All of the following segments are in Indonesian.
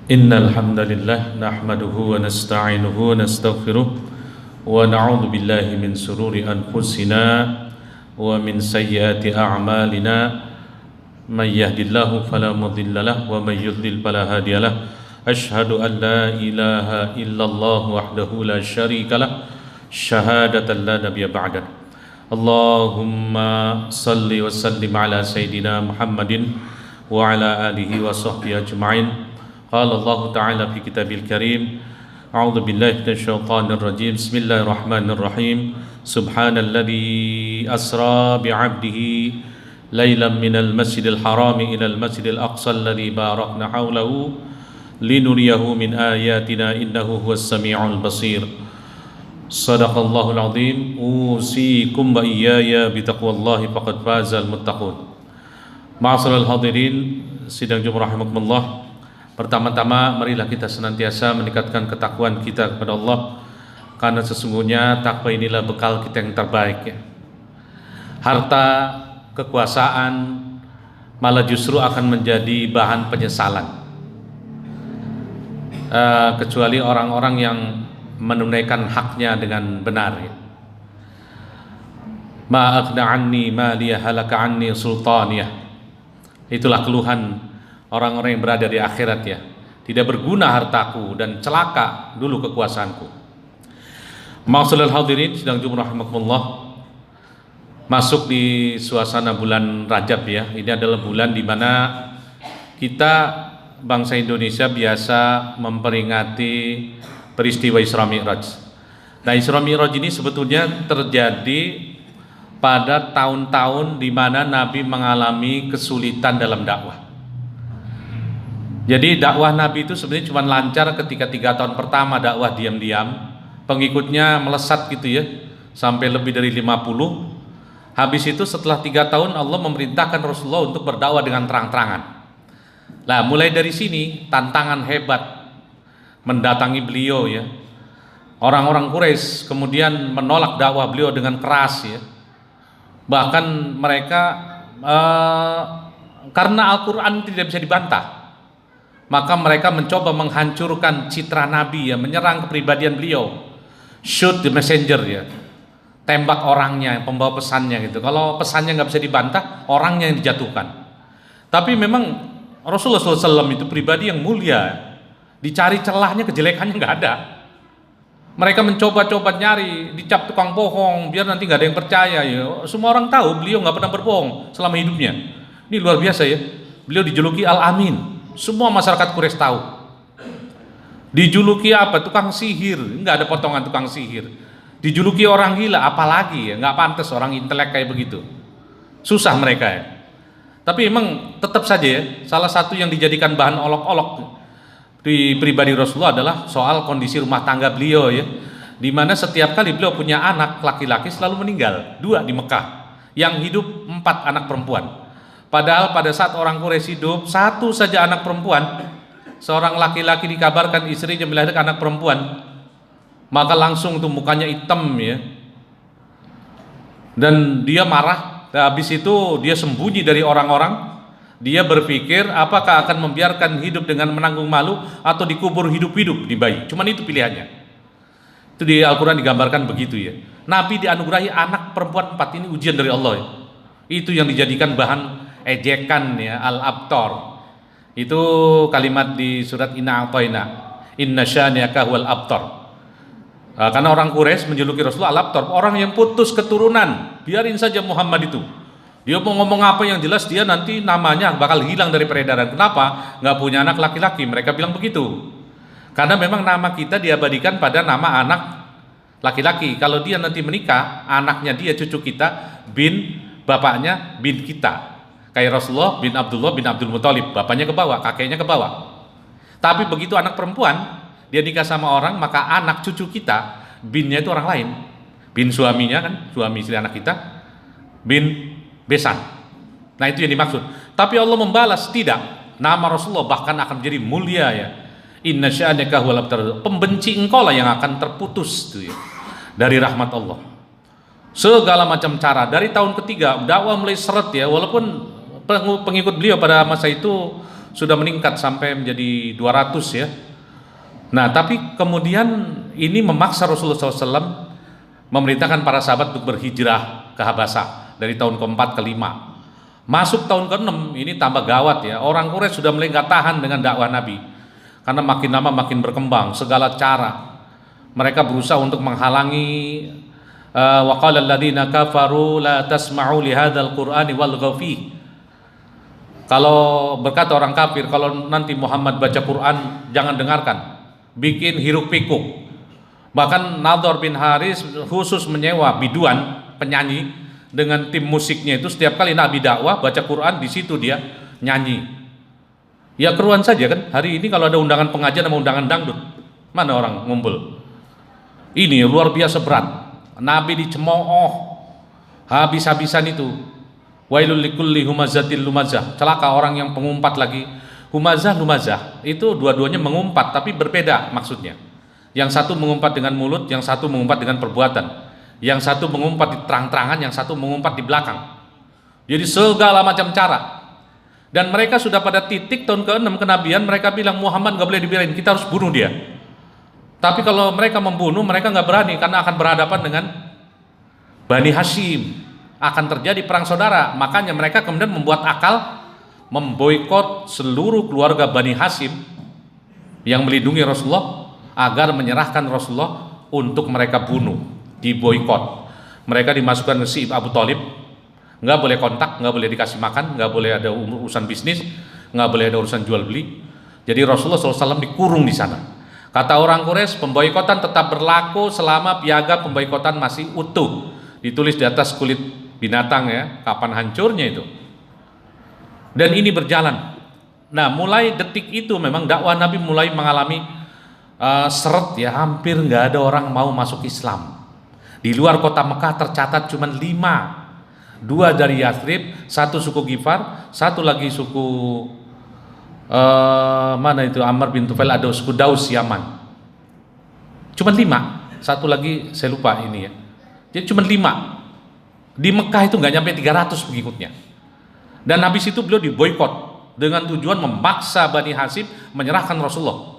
Innal hamdalillah nahmaduhu wa nasta'inuhu wa nastaghfiruh wa na'udzu billahi min shururi anfusina wa min sayyiati a'malina may yahdihillahu fala mudilla lahu wa may yudlil fala hadiya lahu asyhadu an la ilaha illallah wahdahu la syarika lahu syahadatan la nabiyya ba'dah. Allahumma salli wa sallim ala sayyidina Muhammadin wa ala alihi wa sahbihi ajma'in. Qala Allah Ta'ala fi kitabil karim, a'udzu billahi minasy syaithanir rajim, bismillahirrahmanirrahim, subhanalladzi asra bi'abdihi lailan minal masjidil harami ilal masjidil aqsa alladzi barakna haulahu linuriyahu min ayatina innahu huwas sami'ul basir. Shadaqallahul azim. Usikum wa iyaya bitaqwallahi faqad fazal muttaqun. Ma'asyiral hadirin sidang Jumat rahimakumullah. Pertama-tama marilah kita senantiasa meningkatkan ketakwaan kita kepada Allah, karena sesungguhnya takwa inilah bekal kita yang terbaik ya. Harta, kekuasaan malah justru akan menjadi bahan penyesalan, kecuali orang-orang yang menunaikan haknya dengan benar ya. Ma aghna anni maliya halaka anni sultaniyah. Itulah keluhan orang-orang yang berada di akhirat ya. Tidak berguna hartaku dan celaka dulu kekuasaanku. Ma'asyiral hadirin sidang Jumat rahimakumullah. Masuk di suasana bulan Rajab ya. Ini adalah bulan di mana kita bangsa Indonesia biasa memperingati peristiwa Isra Mi'raj. Nah, Isra Mi'raj ini sebetulnya terjadi pada tahun-tahun di mana Nabi mengalami kesulitan dalam dakwah. Jadi dakwah Nabi itu sebenarnya cuma lancar ketika 3 tahun pertama dakwah diam-diam, pengikutnya melesat gitu ya, sampai lebih dari 50. Habis itu setelah 3 tahun Allah memerintahkan Rasulullah untuk berdakwah dengan terang-terangan. Nah, mulai dari sini tantangan hebat mendatangi beliau ya. Orang-orang Quraisy kemudian menolak dakwah beliau dengan keras ya. Bahkan mereka karena Al-Quran tidak bisa dibantah, maka mereka mencoba menghancurkan citra Nabi ya, menyerang kepribadian beliau. Shoot the messenger ya, tembak orangnya, pembawa pesannya gitu. Kalau pesannya nggak bisa dibantah, orangnya yang dijatuhkan. Tapi memang Rasulullah SAW itu pribadi yang mulia, dicari celahnya, kejelekannya nggak ada. Mereka mencoba-coba nyari, dicap tukang bohong, biar nanti nggak ada yang percaya ya. Semua orang tahu beliau nggak pernah berbohong selama hidupnya. Ini luar biasa ya. Beliau dijuluki Al-Amin. Semua masyarakat Quraisy tahu. Dijuluki apa? Tukang sihir. Enggak ada potongan tukang sihir. Dijuluki orang gila, apalagi ya, enggak pantas orang intelek kayak begitu. Susah mereka ya. Tapi emang tetap saja ya, salah satu yang dijadikan bahan olok-olok di pribadi Rasulullah adalah soal kondisi rumah tangga beliau ya. Di mana setiap kali beliau punya anak laki-laki selalu meninggal, 2 di Mekah. Yang hidup 4 anak perempuan. Padahal pada saat orang Quraisy hidup 1 saja anak perempuan, seorang laki-laki dikabarkan istrinya melahirkan anak perempuan, maka langsung tuh mukanya hitam ya, dan dia marah. Habis itu dia sembunyi dari orang-orang. Dia berpikir apakah akan membiarkan hidup dengan menanggung malu atau dikubur hidup-hidup di bayi. Cuman itu pilihannya. Itu di Al-Quran digambarkan begitu ya. Nabi dianugerahi anak perempuan 4, ini ujian dari Allah ya. Itu yang dijadikan bahan ejekan ya, al-abtar. Itu kalimat di surat Inna A'tayna, inna syani'aka huwal abtar. Karena orang Quraisy menjuluki Rasulullah al-abtar, orang yang putus keturunan. Biarin saja Muhammad itu, dia mau ngomong apa yang jelas dia nanti namanya bakal hilang dari peredaran. Kenapa? Nggak punya anak laki-laki. Mereka bilang begitu karena memang nama kita diabadikan pada nama anak laki-laki. Kalau dia nanti menikah, anaknya dia cucu kita, bin bapaknya bin kita. Kayak Rasulullah bin Abdullah bin Abdul Muthalib, bapaknya ke bawah, kakeknya ke bawah. Tapi begitu anak perempuan, dia nikah sama orang, maka anak cucu kita, binnya itu orang lain. Bin suaminya kan, suami istri anak kita, bin besan. Nah itu yang dimaksud. Tapi Allah membalas, tidak. Nama Rasulullah bahkan akan menjadi mulia ya. Inna sya'anaka huwal abtar. Pembenci engkau lah yang akan terputus tuh ya, dari rahmat Allah. Segala macam cara. Dari tahun ketiga dakwah mulai seret ya, walaupun pengikut beliau pada masa itu sudah meningkat sampai menjadi 200 ya. Nah, tapi kemudian ini memaksa Rasulullah SAW memerintahkan para sahabat untuk berhijrah ke Habasah dari tahun keempat ke lima. Masuk tahun ke-6 ini tambah gawat ya. Orang Quraisy sudah mulai nggak tahan dengan dakwah Nabi, karena makin lama makin berkembang segala cara. Mereka berusaha untuk menghalangi. Wa qala alladziina kafaru la tasma'u li hadzal qur'ani walghaw fihi. Kalau berkata orang kafir, kalau nanti Muhammad baca Quran jangan dengarkan, bikin hiruk pikuk. Bahkan Nadhr bin Haris khusus menyewa biduan penyanyi dengan tim musiknya itu. Setiap kali Nabi dakwah baca Quran, di situ dia nyanyi. Ya keruan saja kan. Hari ini kalau ada undangan pengajian sama undangan dangdut, mana orang ngumpul? Ini luar biasa berat. Nabi dicemooh habis-habisan itu. Wailul likulli humazatil lumazah. Celaka orang yang pengumpat lagi. Humazah lumazah itu dua-duanya mengumpat, tapi berbeda maksudnya. Yang satu mengumpat dengan mulut, yang satu mengumpat dengan perbuatan. Yang satu mengumpat di terang-terangan, yang satu mengumpat di belakang. Jadi segala macam cara. Dan mereka sudah pada titik tahun ke-6 kenabian, mereka bilang Muhammad gak boleh dibiarin, kita harus bunuh dia. Tapi kalau mereka membunuh, mereka nggak berani karena akan berhadapan dengan Bani Hashim, akan terjadi perang saudara. Makanya mereka kemudian membuat akal memboikot seluruh keluarga Bani Hashim yang melindungi Rasulullah agar menyerahkan Rasulullah untuk mereka bunuh, diboikot. Mereka dimasukkan ke Si'ib Abu Thalib, nggak boleh kontak, nggak boleh dikasih makan, nggak boleh ada urusan bisnis, nggak boleh ada urusan jual beli. Jadi Rasulullah SAW dikurung di sana. Kata orang Quraisy, pemboikotan tetap berlaku selama piagam pemboikotan masih utuh, ditulis di atas kulit binatang ya, kapan hancurnya itu. Dan ini berjalan. Nah, mulai detik itu memang dakwah Nabi mulai mengalami seret ya, hampir nggak ada orang mau masuk Islam. Di luar kota Mekah tercatat cuma 5, 2 dari Yathrib, 1 suku Ghifar, 1 lagi suku mana itu Amr bin Tufail, ada suku Daus Yaman. Cuma 5, 1 lagi saya lupa ini ya. Jadi cuma 5. Di Mekah itu nggak nyampe 300 pengikutnya. Dan habis itu beliau diboikot dengan tujuan memaksa Bani Hashim menyerahkan Rasulullah.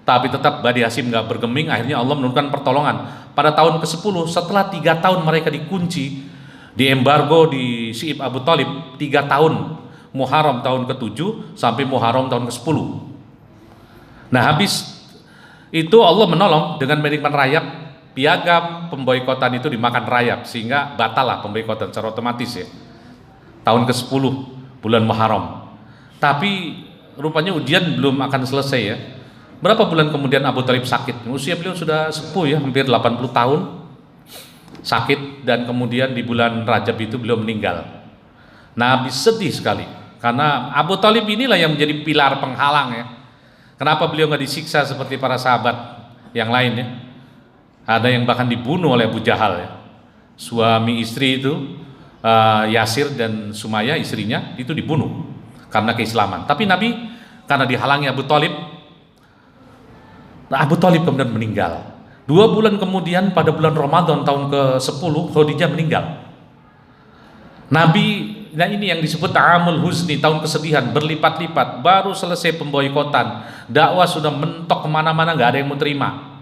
Tapi tetap Bani Hashim nggak bergeming. Akhirnya Allah menurunkan pertolongan pada tahun ke-10 setelah 3 tahun mereka dikunci, di embargo di Si'ib Abu Thalib 3 tahun. Muharram tahun ke-7 sampai Muharram tahun ke-10. Nah, habis itu Allah menolong dengan menerima rayap. Piagam pemboikotan itu dimakan rayap sehingga batal lah pemboikotan secara otomatis ya. Tahun ke-10 bulan Muharram. Tapi rupanya ujian belum akan selesai ya. Berapa bulan kemudian Abu Thalib sakit. Usia beliau sudah sepuh ya, hampir 80 tahun. Sakit, dan kemudian di bulan Rajab itu beliau meninggal. Nabi sedih sekali karena Abu Thalib inilah yang menjadi pilar penghalang ya. Kenapa beliau nggak disiksa seperti para sahabat yang lain ya? Ada yang bahkan dibunuh oleh Abu Jahal ya. Suami istri itu Yasir dan Sumayyah istrinya itu dibunuh karena keislaman. Tapi Nabi karena dihalangi Abu Thalib, Abu Thalib kemudian meninggal. 2 bulan kemudian pada bulan Ramadan tahun ke-10 Khadijah meninggal. Nabi, nah ini yang disebut Amul Huzni, tahun kesedihan berlipat-lipat. Baru selesai pemboikotan, dakwah sudah mentok kemana-mana, nggak ada yang mau terima.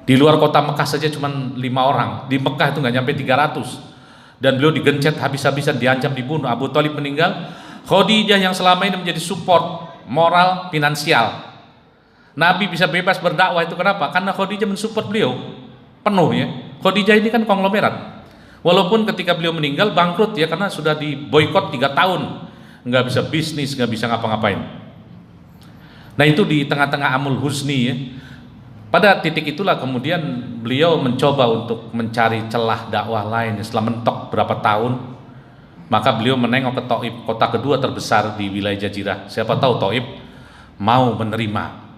Di luar kota Mekah saja cuma 5 orang, di Mekah itu nggak nyampe 300. Dan beliau digencet habis-habisan, diancam dibunuh. Abu Thalib meninggal. Khadijah yang selama ini menjadi support moral, finansial, Nabi bisa bebas berdakwah itu kenapa? Karena Khadijah mensupport beliau penuh ya. Khadijah ini kan konglomerat. Walaupun ketika beliau meninggal bangkrut ya, karena sudah diboikot 3 tahun, nggak bisa bisnis, nggak bisa ngapa-ngapain. Nah itu di tengah-tengah Amul Huzni ya. Pada titik itulah kemudian beliau mencoba untuk mencari celah dakwah lain. Setelah mentok berapa tahun, maka beliau menengok ke Thaif, kota kedua terbesar di wilayah Jazirah. Siapa tahu Thaif mau menerima.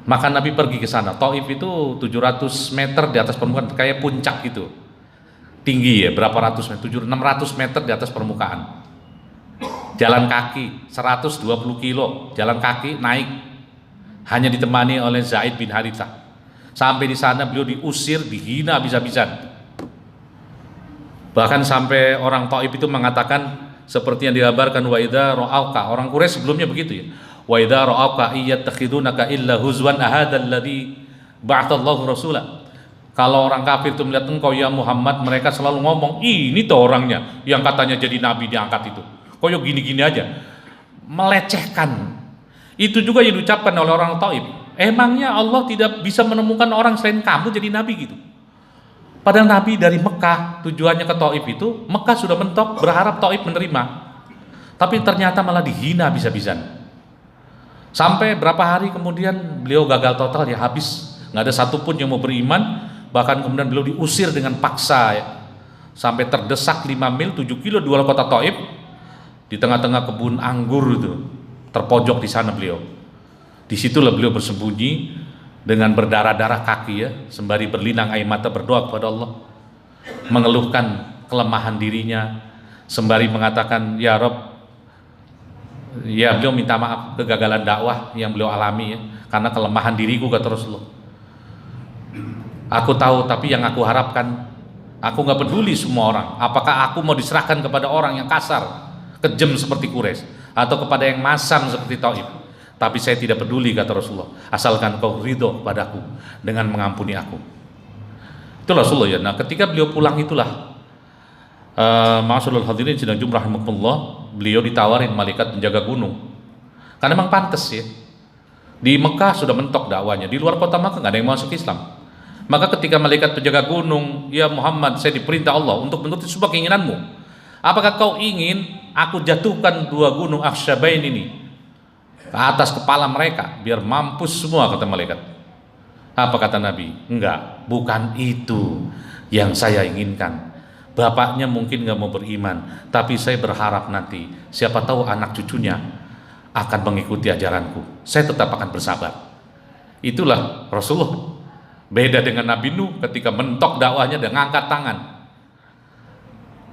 Maka Nabi pergi ke sana. Thaif itu 700 meter di atas permukaan, kayak puncak gitu. Tinggi ya, berapa ratus meter, 600 meter di atas permukaan. Jalan kaki 120 kilo, jalan kaki naik, hanya ditemani oleh Zaid bin Harithah. Sampai di sana beliau diusir, dihina habis-habisan. Bahkan sampai orang Thaif itu mengatakan, seperti yang digambarkan wa idza ra'auka, orang Quraisy sebelumnya begitu ya, wa idza ra'auka iyattakhidunaka illa huzwan ahadzal ladzi ba'atsallahu rasula. Kalau orang kafir itu melihat engkau ya Muhammad, mereka selalu ngomong, ini tuh orangnya yang katanya jadi nabi diangkat itu, koyo gini-gini aja, melecehkan. Itu juga yang diucapkan oleh orang Taif. Emangnya Allah tidak bisa menemukan orang selain kamu jadi nabi gitu? Padahal nabi dari Mekah tujuannya ke Taif itu, Mekah sudah mentok berharap Taif menerima, tapi ternyata malah dihina bisa-bisan. Sampai berapa hari kemudian beliau gagal total ya, habis, nggak ada satupun yang mau beriman. Bahkan kemudian beliau diusir dengan paksa ya, sampai terdesak 5 mil 7 kilo di luar kota Taif, di tengah-tengah kebun anggur itu, terpojok di sana beliau. Disitulah beliau bersembunyi dengan berdarah-darah kaki ya, sembari berlinang air mata berdoa kepada Allah, mengeluhkan kelemahan dirinya, sembari mengatakan ya Rob, ya beliau minta maaf kegagalan dakwah yang beliau alami ya, karena kelemahan diriku kata Rasulullah. Aku tahu, tapi yang aku harapkan, aku nggak peduli semua orang, apakah aku mau diserahkan kepada orang yang kasar, kejam seperti Quraisy, atau kepada yang masam seperti Taif, tapi saya tidak peduli kata Rasulullah, asalkan kau ridho padaku dengan mengampuni aku. Itu Rasulullah ya. Nah ketika beliau pulang itulah, ma'asyiral hadirin sidang jumlah rahimakumullah, beliau ditawarin malaikat penjaga gunung, karena memang pantas ya, di Mekah sudah mentok dakwanya, di luar kota Mekah nggak ada yang masuk Islam. Maka ketika malaikat penjaga gunung, ya Muhammad, saya diperintah Allah untuk menuruti semua keinginanmu. Apakah kau ingin aku jatuhkan 2 gunung Akhsyabain ini ke atas kepala mereka biar mampus semua, kata malaikat. Apa kata Nabi? Enggak, bukan itu yang saya inginkan. Bapaknya mungkin nggak mau beriman, tapi saya berharap nanti siapa tahu anak cucunya akan mengikuti ajaranku. Saya tetap akan bersabar. Itulah Rasulullah. Beda dengan Nabi Nuh ketika mentok dakwahnya dan ngangkat tangan.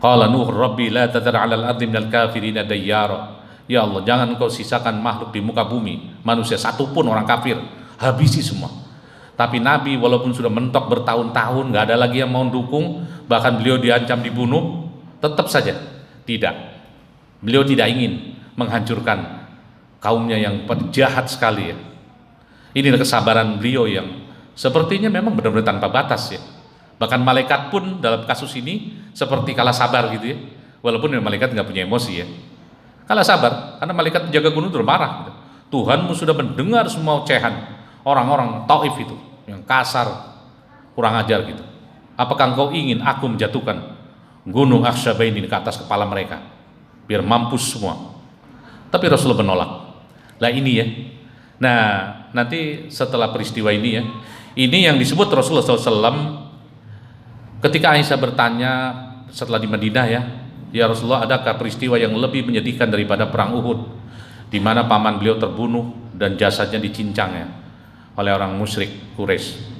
Qala Nuh Rabbi la tadhar 'alal ardi minal kafirina dayyara. Ya Allah, jangan engkau sisakan makhluk di muka bumi, manusia satupun orang kafir, habisi semua. Tapi Nabi walaupun sudah mentok bertahun-tahun, nggak ada lagi yang mau dukung, bahkan beliau diancam dibunuh, tetap saja tidak. Beliau tidak ingin menghancurkan kaumnya yang jahat sekali ya. Inilah kesabaran beliau yang sepertinya memang benar-benar tanpa batas ya. Bahkan malaikat pun dalam kasus ini seperti kalah sabar gitu ya. Walaupun malaikat nggak punya emosi ya, kalah sabar karena malaikat penjaga gunung itu marah gitu. Tuhanmu sudah mendengar semua ocehan orang-orang Taif itu yang kasar, kurang ajar gitu. Apakah engkau ingin aku menjatuhkan gunung Akhsyabain ini ke atas kepala mereka biar mampus semua? Tapi Rasulullah menolak. Lah ini ya. Nah nanti setelah peristiwa ini ya, ini yang disebut Rasulullah SAW ketika Aisyah bertanya setelah di Madinah ya Rasulullah, adakah peristiwa yang lebih menyedihkan daripada perang Uhud, di mana paman beliau terbunuh dan jasadnya dicincang ya oleh orang musyrik Quraisy?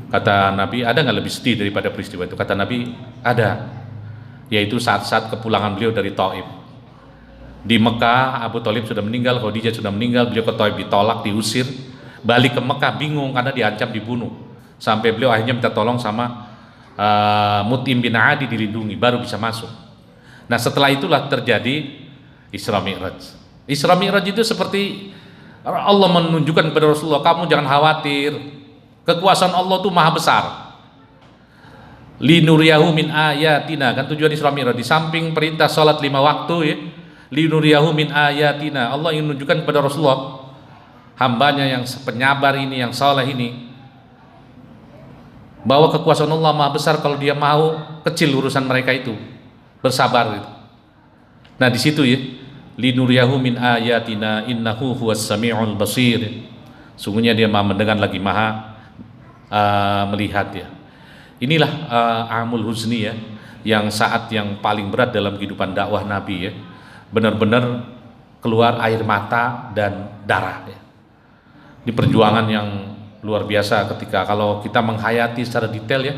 Kata Nabi, ada nggak lebih sedih daripada peristiwa itu? Kata Nabi, ada, yaitu saat-saat kepulangan beliau dari Taif. Di Mekah Abu Thalib sudah meninggal, Khadijah sudah meninggal, beliau ke Taif ditolak, diusir. Balik ke Mekah bingung karena diancam dibunuh, sampai beliau akhirnya minta tolong sama Mut'im bin Adi dilindungi baru bisa masuk. Nah setelah itulah terjadi Isra Mi'raj. Isra Mi'raj itu seperti Allah menunjukkan kepada Rasulullah, kamu jangan khawatir, kekuasaan Allah itu maha besar. Linuriyahu min ayatina, kan tujuan Isra Mi'raj, di samping perintah sholat 5 waktu ya, linuriyahu min ayatina, Allah ingin menunjukkan kepada Rasulullah, hambanya yang penyabar ini, yang saleh ini, bahwa kekuasaan Allah maha besar kalau dia mau kecil urusan mereka itu, bersabar gitu. Nah di situ ya, linuriyahu min ayatina innahu huwas sami'ul basir, sungguhnya dia maha mendengar lagi maha melihat ya. Inilah amul huzni ya, yang saat yang paling berat dalam kehidupan dakwah Nabi ya, benar-benar keluar air mata dan darah ya. Di perjuangan yang luar biasa ketika kalau kita menghayati secara detail ya,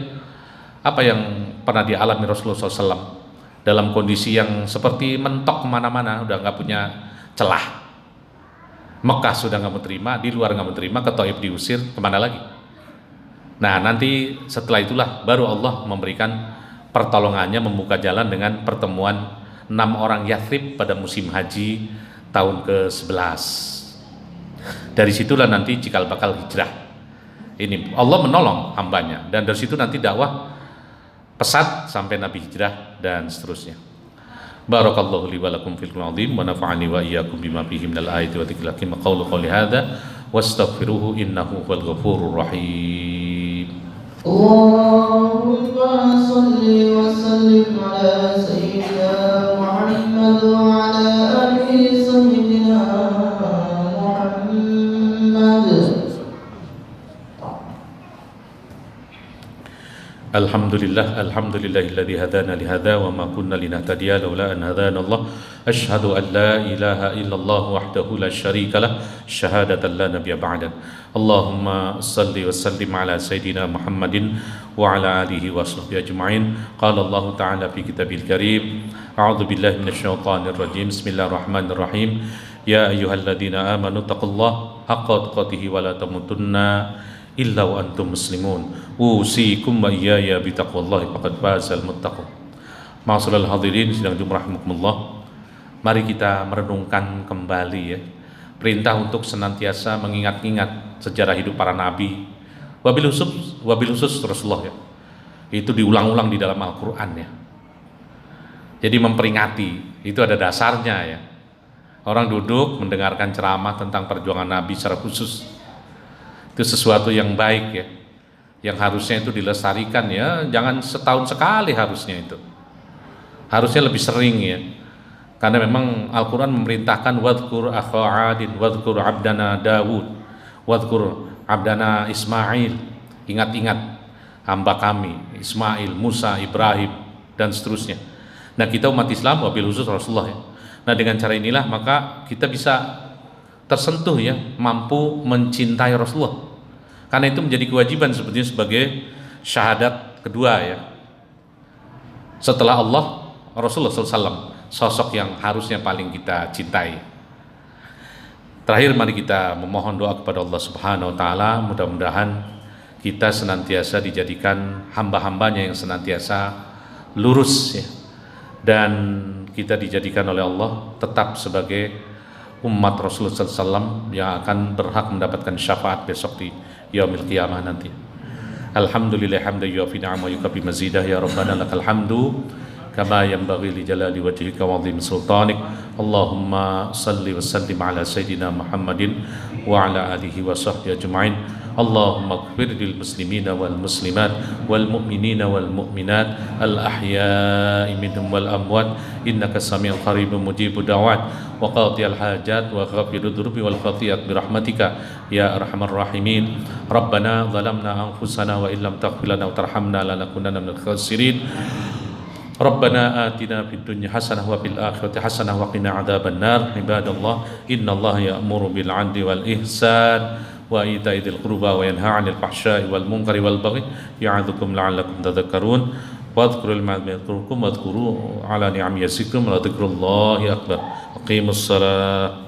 apa yang pernah dialami Rasulullah SAW dalam kondisi yang seperti mentok kemana-mana, udah nggak punya celah. Mekah sudah nggak mau terima, di luar nggak mau terima, ke Taif diusir, kemana lagi? Nah nanti setelah itulah baru Allah memberikan pertolongannya, membuka jalan dengan pertemuan 6 orang Yathrib pada musim haji tahun ke-11. Dari situlah nanti cikal bakal hijrah. Ini Allah menolong hambanya, dan dari situ nanti dakwah pesat sampai Nabi hijrah dan seterusnya. Barakallahu li wa lakum fil Qur'anil azim wa nafa'ani wa iyyakum bima fihi minal ayati wa dzikril hakim. Qawlu qawli hadza wastaghfiruhu innahu huwal ghafurur rahim. Allahumma shalli wa sallim ala sayyidina Muhammad wa ala ali sayyidina Muhammad. Alhamdulillahilladzi hadana li hadza wa ma kunna linahtadiya laula an hadana Allah. Asyhadu an la ilaha illallah wahdahu la syarikalah syahadatan la nabiyya ba'da. Allahumma shalli wa sallim ala sayyidina Muhammadin wa ala alihi wa sahbihi ajma'in. Qala Allah ta'ala fi kitabil karim, a'udzu billahi minasyaitonir rajim. Bismillahirrahmanirrahim. Ya ayyuhalladzina amanu taqullaha haqqa tuqatih wa la tamutunna illa wa antum muslimun. Usikum wa iyaya bitaqwallahi faqad fazal muttaqun. Ma'asyiral hadirin sidang Jumat rahimakumullah. Mari kita merenungkan kembali ya, perintah untuk senantiasa mengingat-ingat sejarah hidup para nabi. Wabil khusus Rasulullah ya. Itu diulang-ulang di dalam Al-Qur'an ya. Jadi memperingati, itu ada dasarnya ya. Orang duduk mendengarkan ceramah tentang perjuangan nabi secara khusus. Itu sesuatu yang baik ya, yang harusnya itu dilestarikan ya, jangan setahun sekali harusnya itu, harusnya lebih sering ya, karena memang Al-Quran memerintahkan wadhkur akha Adin, wadhkur abdana Dawud, wadhkur abdana Ismail, ingat-ingat hamba kami Ismail, Musa, Ibrahim dan seterusnya. Nah kita umat Islam wabil khusus Rasulullah ya, nah dengan cara inilah maka kita bisa tersentuh ya, mampu mencintai Rasulullah, karena itu menjadi kewajiban sebetulnya sebagai syahadat kedua ya, setelah Allah Rasulullah SAW, sosok yang harusnya paling kita cintai. Terakhir mari kita memohon doa kepada Allah Subhanahu Wa Taala, mudah-mudahan kita senantiasa dijadikan hamba-hambanya yang senantiasa lurus ya, dan kita dijadikan oleh Allah tetap sebagai umat Rasulullah SAW yang akan berhak mendapatkan syafaat besok di yaumil qiyamah nanti. Alhamdulillah hamdan yuafi ni'amahu wa yukafi mazidah. Ya Rabbana lakal hamdu kama yanbaghi li jalali wajhika wa 'azimi sultanik. Allahumma salli wa sallim ala sayyidina Muhammadin wa ala alihi wa sahbihi ajma'in. Allahumma ighfir lil muslimina wal muslimat wal mu'minina wal mu'minat al ahya'i minhum wal amwat innaka sami'un qaribun mujibud da'wat wa qadiyal hajat wa ghafirud dhunubi wal khati'at bi rahmatika ya arhamar rahimin. Rabbana zalamna anfusana wa illam taghfir lana wa tarhamna lanakunanna minal khasirin. Rabbana atina fid dunya hasanah wa fil akhirati hasanah wa qina adzaban nar. Ibadallah, innallaha ya'muru bil 'adli wal ihsan wa ita'i dzil qurba wa yanha 'anil fahsya'i wal munkari wal baghi ya'idzukum la'allakum tadhakkarun. Wadhkurul ma yadhkurukum wadhkuru 'ala ni'ami yazidkum wa dzikrullahi akbar. Aqimus shalah.